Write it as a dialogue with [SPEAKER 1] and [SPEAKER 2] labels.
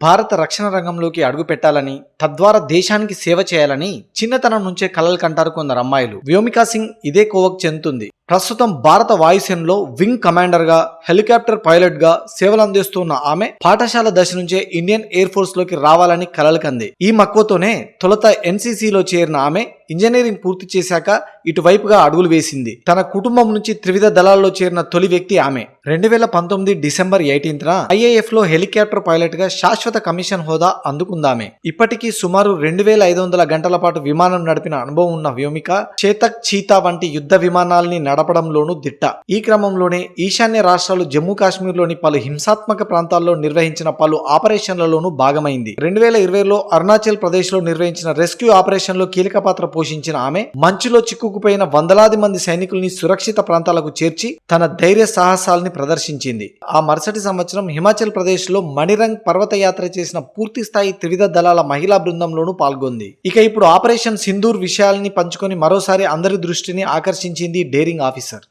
[SPEAKER 1] భారత రక్షణ రంగంలోకి అడుగు పెట్టాలని, తద్వారా దేశానికి సేవ చేయాలని చిన్నతనం నుంచే కలలు కంటారు కొందరు అమ్మాయిలు. వ్యోమికా సింగ్ ఇదే కోవకు చెందుతుంది. ప్రస్తుతం భారత వాయుసేనలో వింగ్ కమాండర్ గా, హెలికాప్టర్ పైలట్ గా సేవలు అందిస్తున్న ఆమె పాఠశాల దశ నుంచే ఇండియన్ ఎయిర్ ఫోర్స్ లోకి రావాలని కలలు కంది. ఈ మక్కువతోనే తొలుత ఎన్సీసీలో చేరిన ఆమె ఇంజనీరింగ్ పూర్తి చేశాక ఇటువైపుగా అడుగులు వేసింది. తన కుటుంబం నుంచి త్రివిధ దళాల్లో చేరిన తొలి వ్యక్తి ఆమె. 2019 డిసెంబర్ 18న IAF లో హెలికాప్టర్ పైలట్ గా శాశ్వత కమిషన్ హోదా అందుకుందామె. ఇప్పటికీ సుమారు 2500 గంటల పాటు విమానం నడిపిన అనుభవం ఉన్న వ్యోమిక చేతక్, చీతా వంటి యుద్ధ విమానాల్ని నడపడంలోనూ దిట్ట. ఈ క్రమంలోనే ఈశాన్య రాష్ట్రాలు జమ్మూ కాశ్మీర్లోని పలు హింసాత్మక ప్రాంతాల్లో నిర్వహించిన పలు ఆపరేషన్లలోనూ భాగమైంది. 2020లో అరుణాచల్ ప్రదేశ్ లో నిర్వహించిన రెస్క్యూ ఆపరేషన్ లో కీలక పాత్ర పోషించిన ఆమె మంచులో చిక్కుకుపోయిన వందలాది మంది సైనికుల్ని సురక్షిత ప్రాంతాలకు చేర్చి తన ధైర్య సాహసాల్ని ప్రదర్శించింది. ఆ మరుసటి సంవత్సరం హిమాచల్ ప్రదేశ్ లో మణిరంగ్ పర్వతయాత్ర చేసిన పూర్తి స్థాయి త్రివిధ దళాల మహిళా బృందంలోనూ పాల్గొంది. ఇక ఇప్పుడు ఆపరేషన్ సింధూర్ విషయాల్ని పంచుకొని మరోసారి అందరి దృష్టిని ఆకర్షించింది డేరింగ్ ఆఫీసర్.